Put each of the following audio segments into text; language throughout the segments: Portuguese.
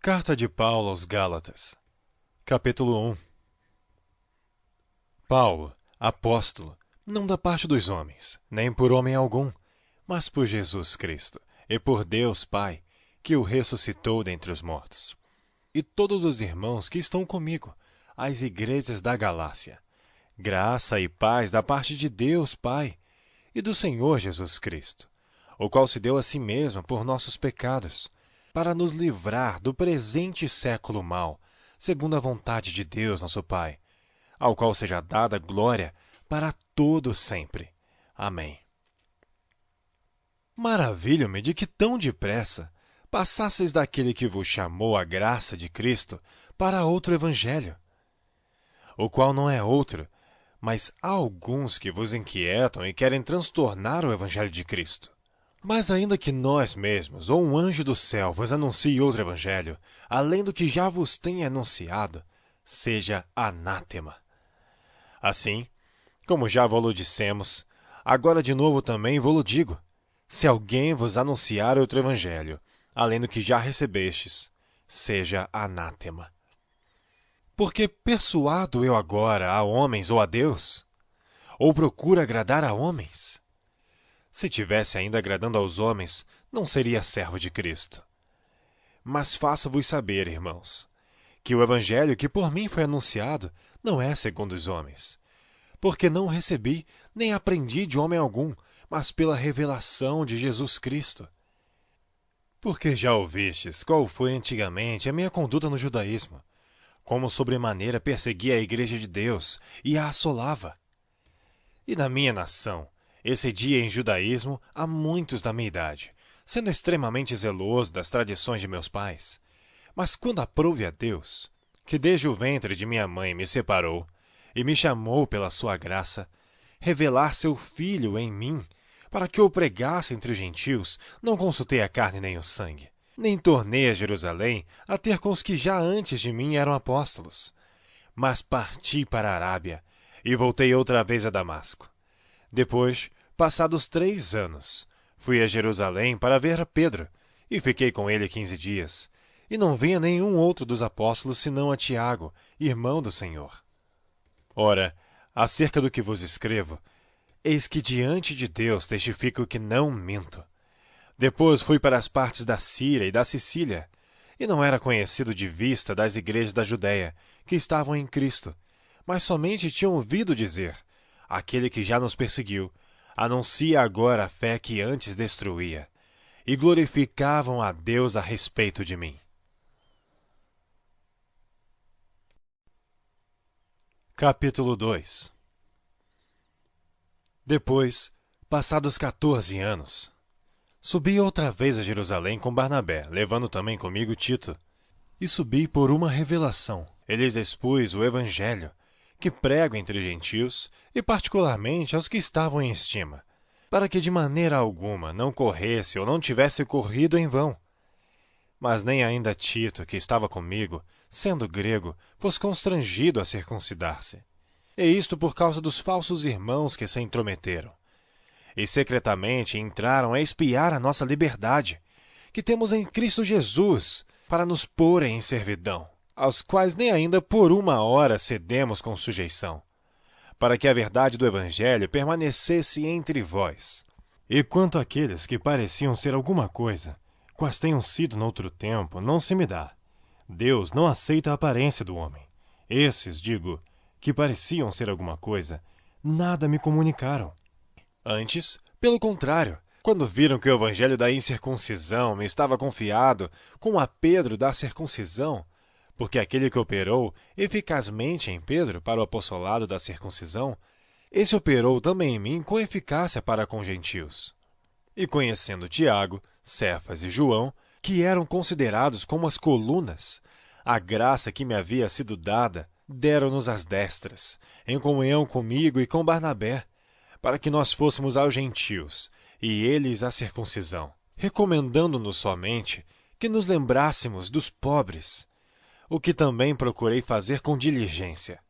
Carta de Paulo aos Gálatas, capítulo 1. Paulo, apóstolo, não da parte dos homens, nem por homem algum, mas por Jesus Cristo, e por Deus Pai, que o ressuscitou dentre os mortos. E todos os irmãos que estão comigo, às igrejas da Galácia. Graça e paz da parte de Deus Pai e do Senhor Jesus Cristo, o qual se deu a si mesmo por nossos pecados, para nos livrar do presente século mau, segundo a vontade de Deus nosso Pai, ao qual seja dada glória para todo sempre. Amém. Maravilho-me de que tão depressa passasseis daquele que vos chamou a graça de Cristo para outro evangelho, o qual não é outro, mas há alguns que vos inquietam e querem transtornar o evangelho de Cristo. Mas ainda que nós mesmos, ou um anjo do céu, vos anuncie outro evangelho, além do que já vos tenha anunciado, seja anátema. Assim, como já vos dissemos, agora de novo também vos digo, se alguém vos anunciar outro evangelho, além do que já recebestes, seja anátema. Porque persuado eu agora a homens ou a Deus? Ou procuro agradar a homens? Se tivesse ainda agradando aos homens, não seria servo de Cristo. Mas faço-vos saber, irmãos, que o evangelho que por mim foi anunciado não é segundo os homens. Porque não recebi, nem aprendi de homem algum, mas pela revelação de Jesus Cristo. Porque já ouvistes qual foi antigamente a minha conduta no judaísmo, como sobremaneira perseguia a igreja de Deus e a assolava. E na minha nação, excedia em judaísmo a muitos da minha idade, sendo extremamente zeloso das tradições de meus pais. Mas quando aprouve a Deus, que desde o ventre de minha mãe me separou e me chamou pela sua graça, revelar seu Filho em mim, para que o pregasse entre os gentios, não consultei a carne nem o sangue, nem tornei a Jerusalém a ter com os que já antes de mim eram apóstolos. Mas parti para a Arábia e voltei outra vez a Damasco. Depois, passados 3 anos, fui a Jerusalém para ver a Pedro, e fiquei com ele 15 dias, e não vi a nenhum outro dos apóstolos senão a Tiago, irmão do Senhor. Ora, acerca do que vos escrevo, eis que diante de Deus testifico que não minto. Depois fui para as partes da Síria e da Sicília, e não era conhecido de vista das igrejas da Judéia, que estavam em Cristo, mas somente tinham ouvido dizer: aquele que já nos perseguiu, anuncia agora a fé que antes destruía, e glorificavam a Deus a respeito de mim. Capítulo 2. Depois, passados 14 anos, subi outra vez a Jerusalém com Barnabé, levando também comigo Tito, e subi por uma revelação. Eles expus o evangelho, que prego entre os gentios, e particularmente aos que estavam em estima, para que de maneira alguma não corresse ou não tivesse corrido em vão. Mas nem ainda Tito, que estava comigo, sendo grego, fosse constrangido a circuncidar-se. E isto por causa dos falsos irmãos que se intrometeram. E secretamente entraram a espiar a nossa liberdade, que temos em Cristo Jesus, para nos porem em servidão, aos quais nem ainda por uma hora cedemos com sujeição, para que a verdade do Evangelho permanecesse entre vós. E quanto àqueles que pareciam ser alguma coisa, quais tenham sido noutro tempo, não se me dá. Deus não aceita a aparência do homem. Esses, digo, que pareciam ser alguma coisa, nada me comunicaram. Antes, pelo contrário, quando viram que o evangelho da incircuncisão me estava confiado, com a Pedro da circuncisão, porque aquele que operou eficazmente em Pedro para o apostolado da circuncisão, esse operou também em mim com eficácia para com gentios. E conhecendo Tiago, Cefas e João, que eram considerados como as colunas, a graça que me havia sido dada, deram-nos as destras, em comunhão comigo e com Barnabé, para que nós fôssemos aos gentios, e eles à circuncisão, recomendando-nos somente que nos lembrássemos dos pobres, o que também procurei fazer com diligência.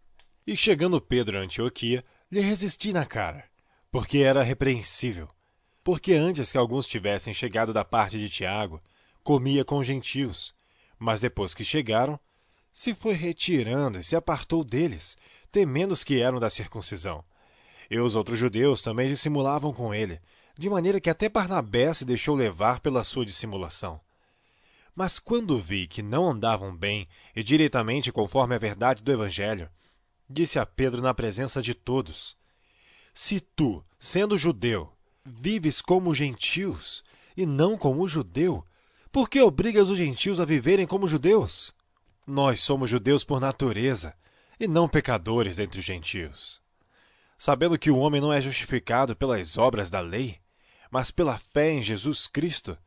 E chegando Pedro a Antioquia, lhe resisti na cara, porque era repreensível, porque antes que alguns tivessem chegado da parte de Tiago, comia com gentios, Mas depois que chegaram, se foi retirando e se apartou deles, temendo os que eram da circuncisão. E os outros judeus também dissimulavam com ele, de maneira que até Barnabé se deixou levar pela sua dissimulação. Mas quando vi que não andavam bem e diretamente conforme a verdade do Evangelho, disse a Pedro na presença de todos: Se tu, sendo judeu, vives como gentios e não como judeu, por que obrigas os gentios a viverem como judeus? Nós somos judeus por natureza e não pecadores dentre os gentios. Sabendo que o homem não é justificado pelas obras da lei, mas pela fé em Jesus Cristo,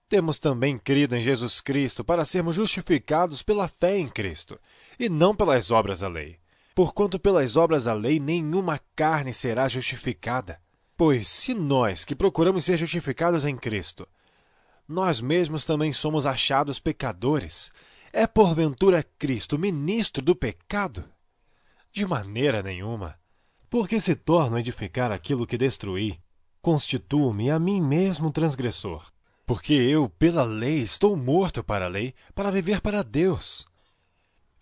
temos também crido em Jesus Cristo para sermos justificados pela fé em Cristo, e não pelas obras da lei. Porquanto pelas obras da lei nenhuma carne será justificada. Pois se nós que procuramos ser justificados em Cristo, nós mesmos também somos achados pecadores, é porventura Cristo ministro do pecado? De maneira nenhuma. Porque se torno a edificar aquilo que destruí, constituo-me a mim mesmo transgressor. Porque eu, pela lei, estou morto para a lei, para viver para Deus.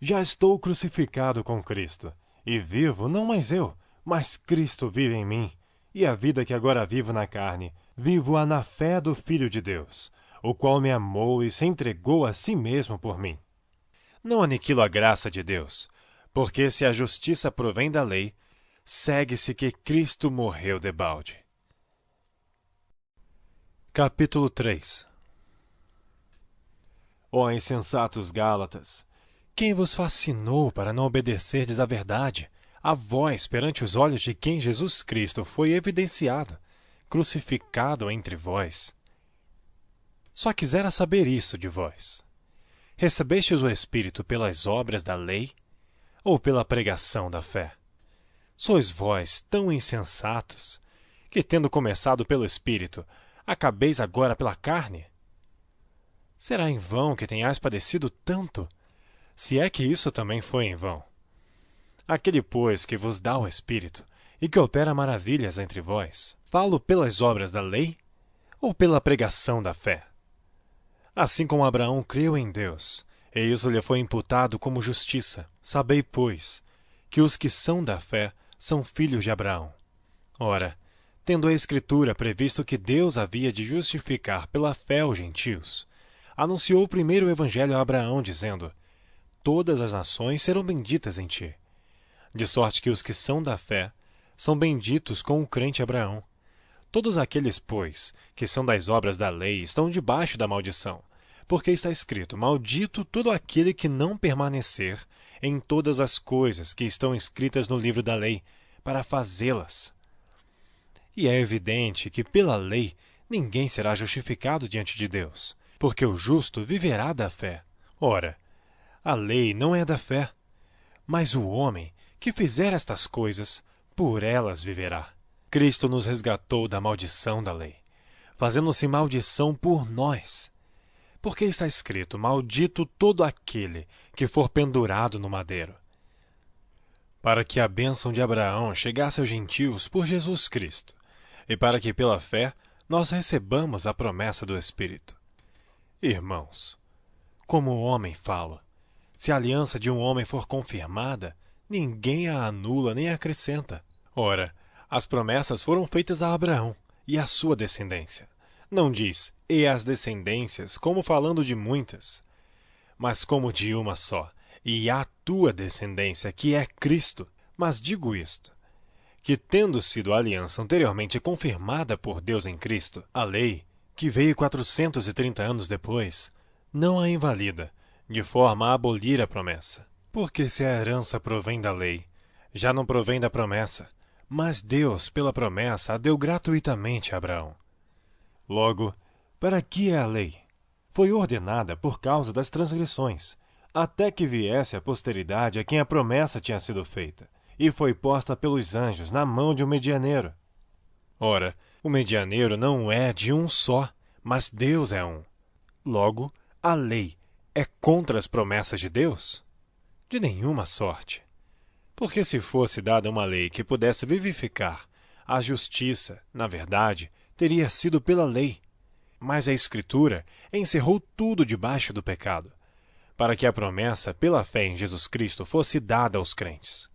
Já estou crucificado com Cristo, e vivo não mais eu, mas Cristo vive em mim. E a vida que agora vivo na carne, vivo-a na fé do Filho de Deus, o qual me amou e se entregou a si mesmo por mim. Não aniquilo a graça de Deus, porque se a justiça provém da lei, segue-se que Cristo morreu debalde. Capítulo 3. Ó insensatos Gálatas, quem vos fascinou para não obedecerdes à verdade, a vós perante os olhos de quem Jesus Cristo foi evidenciado, crucificado entre vós? Só quisera saber isso de vós. Recebestes o Espírito pelas obras da lei ou pela pregação da fé? Sois vós tão insensatos que, tendo começado pelo Espírito, acabeis agora pela carne? Será em vão que tenhais padecido tanto, se é que isso também foi em vão. Aquele, pois, que vos dá o Espírito e que opera maravilhas entre vós, falo pelas obras da lei ou pela pregação da fé? Assim como Abraão creu em Deus, e isso lhe foi imputado como justiça, sabei, pois, que os que são da fé são filhos de Abraão. Ora, tendo a Escritura previsto que Deus havia de justificar pela fé os gentios, anunciou primeiro o Evangelho a Abraão, dizendo: Todas as nações serão benditas em ti. De sorte que os que são da fé são benditos com o crente Abraão. Todos aqueles, pois, que são das obras da lei estão debaixo da maldição, porque está escrito: Maldito todo aquele que não permanecer em todas as coisas que estão escritas no livro da lei, para fazê-las. E é evidente que pela lei ninguém será justificado diante de Deus, porque o justo viverá da fé. Ora, a lei não é da fé, mas o homem que fizer estas coisas, por elas viverá. Cristo nos resgatou da maldição da lei, fazendo-se maldição por nós. Porque está escrito: Maldito todo aquele que for pendurado no madeiro. Para que a bênção de Abraão chegasse aos gentios por Jesus Cristo, e para que pela fé nós recebamos a promessa do Espírito. Irmãos, como o homem fala, se a aliança de um homem for confirmada, ninguém a anula nem a acrescenta. Ora, as promessas foram feitas a Abraão e à sua descendência. Não diz, e as descendências, como falando de muitas, mas como de uma só, e à tua descendência, que é Cristo. Mas digo isto, que tendo sido a aliança anteriormente confirmada por Deus em Cristo, a lei, que veio 430 anos depois, não a invalida, de forma a abolir a promessa. Porque se a herança provém da lei, já não provém da promessa, mas Deus, pela promessa, a deu gratuitamente a Abraão. Logo, para que é a lei? Foi ordenada por causa das transgressões, até que viesse a posteridade a quem a promessa tinha sido feita, e foi posta pelos anjos na mão de um medianeiro. Ora, o medianeiro não é de um só, mas Deus é um. Logo, a lei é contra as promessas de Deus? De nenhuma sorte. Porque se fosse dada uma lei que pudesse vivificar, a justiça, na verdade, teria sido pela lei. Mas a Escritura encerrou tudo debaixo do pecado, para que a promessa pela fé em Jesus Cristo fosse dada aos crentes.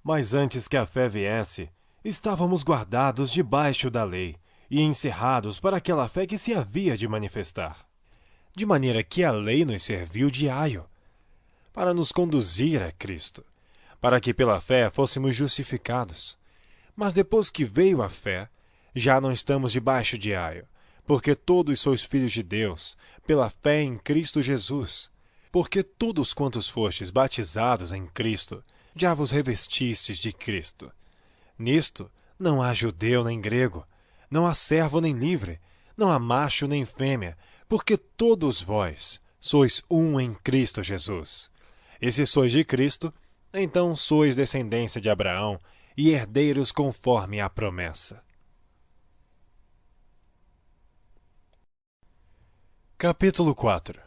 Mas antes que a fé viesse, estávamos guardados debaixo da lei e encerrados para aquela fé que se havia de manifestar. De maneira que a lei nos serviu de aio, para nos conduzir a Cristo, para que pela fé fôssemos justificados. Mas depois que veio a fé, já não estamos debaixo de aio, porque todos sois filhos de Deus, pela fé em Cristo Jesus. Porque todos quantos fostes batizados em Cristo, já vos revestistes de Cristo. Nisto não há judeu nem grego, não há servo nem livre, não há macho nem fêmea, porque todos vós sois um em Cristo Jesus. E se sois de Cristo, então sois descendência de Abraão e herdeiros conforme a promessa. Capítulo 4.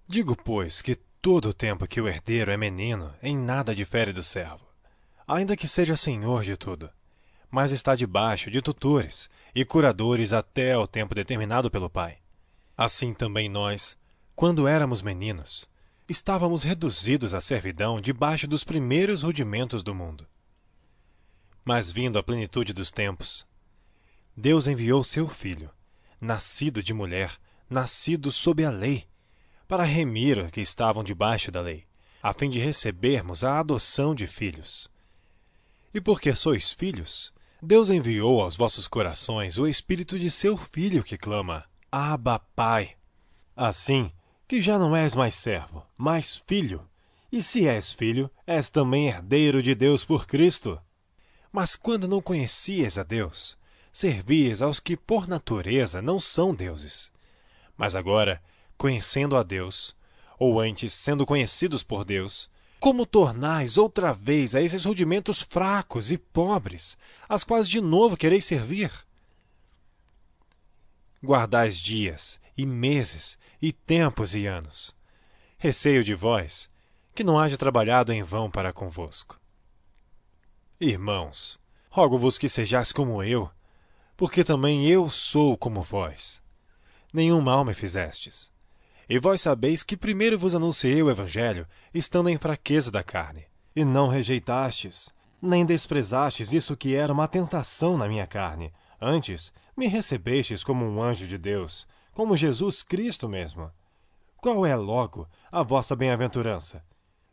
Digo, pois, que todo o tempo que o herdeiro é menino, em nada difere do servo, ainda que seja senhor de tudo, mas está debaixo de tutores e curadores até ao tempo determinado pelo pai. Assim também nós, quando éramos meninos, estávamos reduzidos à servidão debaixo dos primeiros rudimentos do mundo. Mas vindo a plenitude dos tempos, Deus enviou seu Filho, nascido de mulher, nascido sob a lei, para remir os que estavam debaixo da lei, a fim de recebermos a adoção de filhos. E porque sois filhos, Deus enviou aos vossos corações o Espírito de seu Filho que clama, Abba, Pai. Assim que já não és mais servo, mas filho, e se és filho, és também herdeiro de Deus por Cristo. Mas quando não conhecias a Deus, servias aos que por natureza não são deuses. Mas agora, conhecendo a Deus, ou antes sendo conhecidos por Deus, como tornais outra vez a esses rudimentos fracos e pobres, as quais de novo quereis servir? Guardais dias, e meses, e tempos e anos. Receio de vós, que não haja trabalhado em vão para convosco. Irmãos, rogo-vos que sejais como eu, porque também eu sou como vós. Nenhum mal me fizestes. E vós sabeis que primeiro vos anunciei o Evangelho, estando em fraqueza da carne. E não rejeitastes, nem desprezastes isso que era uma tentação na minha carne. Antes, me recebestes como um anjo de Deus, como Jesus Cristo mesmo. Qual é, logo, a vossa bem-aventurança?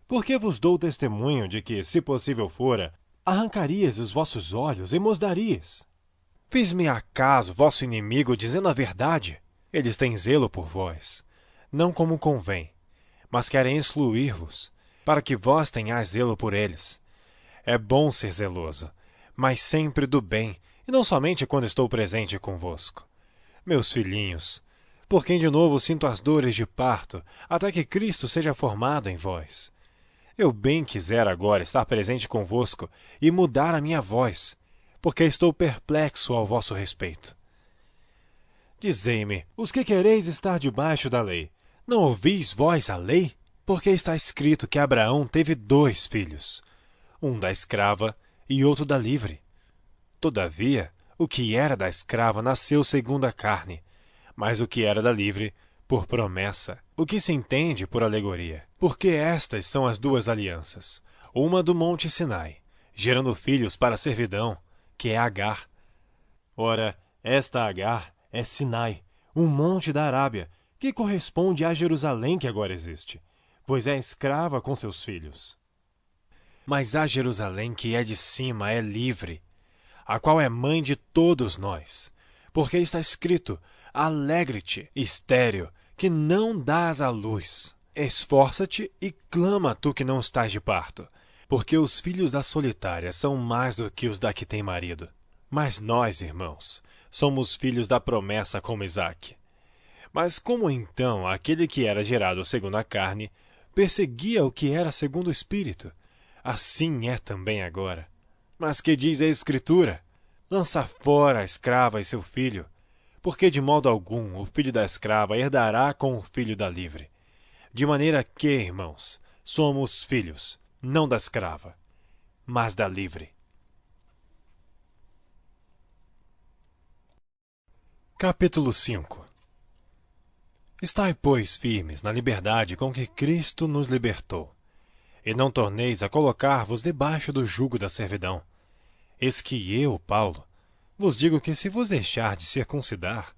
Porque vos dou testemunho de que, se possível fora, arrancarias os vossos olhos e mos darias. Fiz-me acaso vosso inimigo dizendo a verdade? Eles têm zelo por vós, não como convém, mas querem excluir-vos, para que vós tenhais zelo por eles. É bom ser zeloso, mas sempre do bem, e não somente quando estou presente convosco. Meus filhinhos, por quem de novo sinto as dores de parto, até que Cristo seja formado em vós. Eu bem quisera agora estar presente convosco e mudar a minha voz, porque estou perplexo ao vosso respeito. Dizei-me, Os que quereis estar debaixo da lei, não ouvis vós a lei? Porque está escrito que Abraão teve 2 filhos, um da escrava e outro da livre. Todavia, o que era da escrava nasceu segundo a carne, mas o que era da livre, por promessa, o que se entende por alegoria. Porque estas são as 2 alianças, uma do monte Sinai, gerando filhos para a servidão, que é Agar. Ora, esta Agar é Sinai, um monte da Arábia, que corresponde a Jerusalém que agora existe, pois é escrava com seus filhos. Mas a Jerusalém que é de cima é livre, a qual é mãe de todos nós. Porque está escrito, alegre-te, estéril, que não dás à luz. Esforça-te e clama tu que não estás de parto, porque os filhos da solitária são mais do que os da que tem marido. Mas nós, irmãos, somos filhos da promessa como Isaque. Mas como então aquele que era gerado segundo a carne perseguia o que era segundo o Espírito, assim é também agora. Mas que diz a Escritura? Lança fora a escrava e seu filho, porque de modo algum o filho da escrava herdará com o filho da livre. De maneira que, irmãos, somos filhos, não da escrava, mas da livre. Capítulo 5. Estai, pois, firmes na liberdade com que Cristo nos libertou, e não torneis a colocar-vos debaixo do jugo da servidão. Eis que eu, Paulo, vos digo que se vos deixardes circuncidar,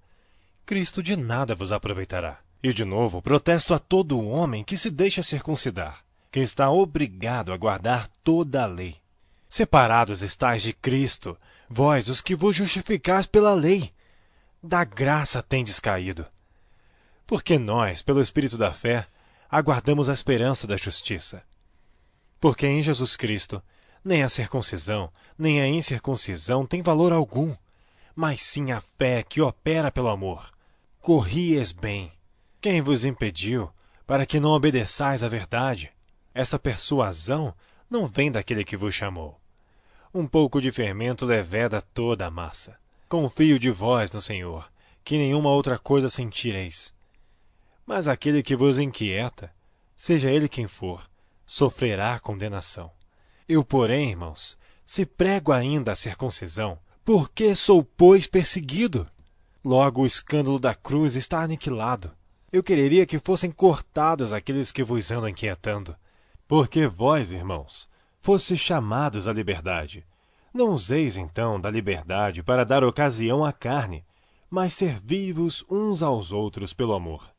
Cristo de nada vos aproveitará. E de novo protesto a todo o homem que se deixa circuncidar, que está obrigado a guardar toda a lei. Separados estáis de Cristo, vós os que vos justificais pela lei. Da graça tendes caído. Porque nós, pelo Espírito da fé, aguardamos a esperança da justiça. Porque em Jesus Cristo, nem a circuncisão, nem a incircuncisão tem valor algum, mas sim a fé que opera pelo amor. Corrieis bem. Quem vos impediu, para que não obedeçais à verdade? Esta persuasão não vem daquele que vos chamou. Um pouco de fermento leveda toda a massa. Confio de vós no Senhor, que nenhuma outra coisa sentireis. Mas aquele que vos inquieta, seja ele quem for, sofrerá condenação. Eu, porém, irmãos, se prego ainda a circuncisão, por que sou, pois, perseguido? Logo o escândalo da cruz está aniquilado. Eu quereria que fossem cortados aqueles que vos andam inquietando. Porque vós, irmãos, fostes chamados à liberdade. Não useis, então, da liberdade para dar ocasião à carne, mas servi-vos uns aos outros pelo amor.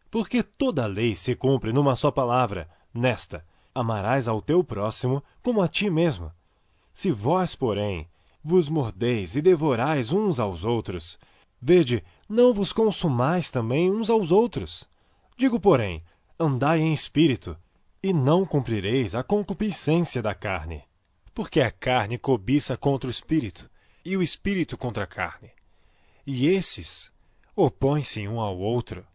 Porque toda a lei se cumpre numa só palavra, nesta: amarás ao teu próximo como a ti mesmo. Se vós, porém, vos mordeis e devorais uns aos outros, vede, não vos consumais também uns aos outros. Digo, porém, andai em espírito, e não cumprireis a concupiscência da carne. Porque a carne cobiça contra o espírito, e o espírito contra a carne. E esses opõem-se um ao outro,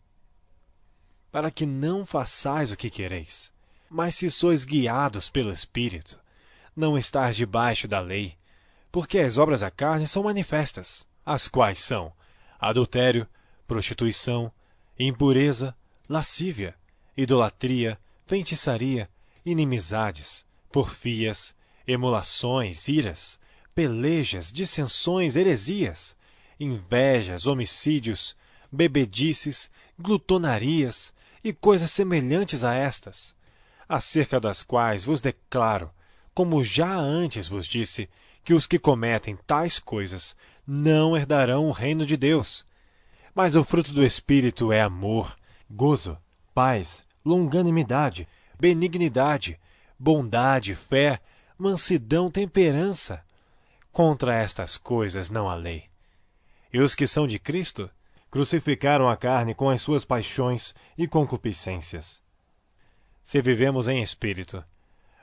para que não façais o que quereis. Mas se sois guiados pelo Espírito, não estáis debaixo da lei, porque as obras da carne são manifestas, as quais são adultério, prostituição, impureza, lascívia, idolatria, feitiçaria, inimizades, porfias, emulações, iras, pelejas, dissensões, heresias, invejas, homicídios, bebedices, glutonarias e coisas semelhantes a estas, acerca das quais vos declaro, como já antes vos disse, que os que cometem tais coisas não herdarão o reino de Deus. Mas o fruto do Espírito é amor, Gozo, paz, longanimidade, benignidade, bondade, fé, mansidão, temperança. Contra estas coisas não há lei. E os que são de Cristo crucificaram a carne com as suas paixões e concupiscências. Se vivemos em espírito,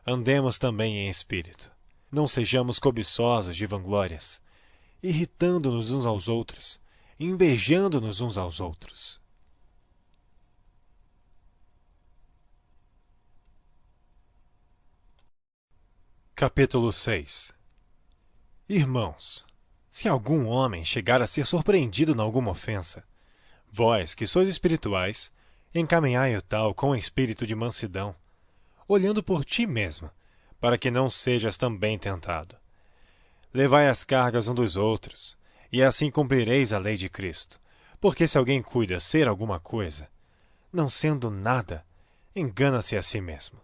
andemos também em espírito. Não sejamos cobiçosos de vanglórias, irritando-nos uns aos outros, invejando-nos uns aos outros. Capítulo 6. Irmãos, se algum homem chegar a ser surpreendido em alguma ofensa, vós, que sois espirituais, encaminhai o tal com espírito de mansidão, olhando por ti mesmo, para que não sejas também tentado. Levai as cargas um dos outros, e assim cumprireis a lei de Cristo. Porque se alguém cuida ser alguma coisa, não sendo nada, engana-se a si mesmo.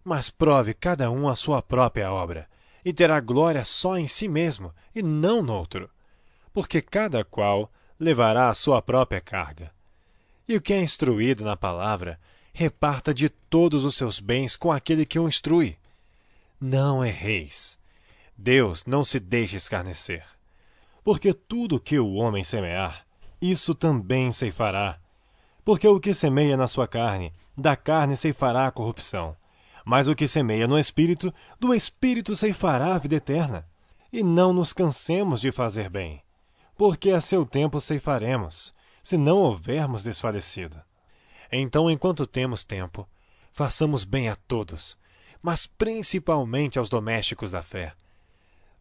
Mas prove cada um a sua própria obra, e terá glória só em si mesmo, e não no outro, porque cada qual levará a sua própria carga. E o que é instruído na palavra, reparta de todos os seus bens com aquele que o instrui. Não erreis. Deus não se deixa escarnecer. Porque tudo que o homem semear, isso também ceifará. Porque o que semeia na sua carne, da carne ceifará a corrupção. Mas o que semeia no Espírito, do Espírito ceifará a vida eterna. E não nos cansemos de fazer bem, porque a seu tempo ceifaremos, se não houvermos desfalecido. Então, enquanto temos tempo, façamos bem a todos, mas principalmente aos domésticos da fé.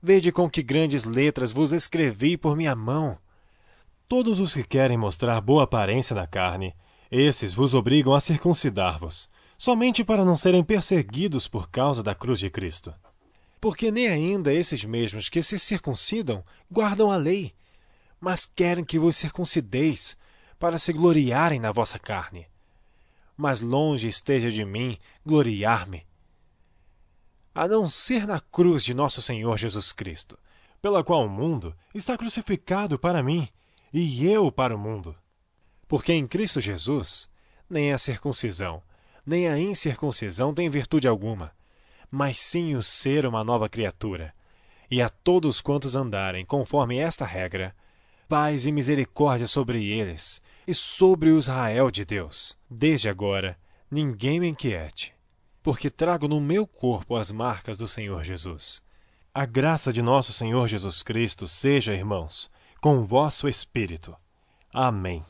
Vede com que grandes letras vos escrevi por minha mão. Todos os que querem mostrar boa aparência na carne, esses vos obrigam a circuncidar-vos, somente para não serem perseguidos por causa da cruz de Cristo. Porque nem ainda esses mesmos que se circuncidam guardam a lei, mas querem que vos circuncideis, para se gloriarem na vossa carne. Mas longe esteja de mim gloriar-me, a não ser na cruz de nosso Senhor Jesus Cristo, pela qual o mundo está crucificado para mim, e eu para o mundo. Porque em Cristo Jesus, nem a circuncisão, nem a incircuncisão tem virtude alguma, mas sim o ser uma nova criatura. E a todos quantos andarem conforme esta regra, paz e misericórdia sobre eles e sobre o Israel de Deus. Desde agora, ninguém me inquiete, porque trago no meu corpo as marcas do Senhor Jesus. A graça de nosso Senhor Jesus Cristo seja, irmãos, com o vosso espírito. Amém.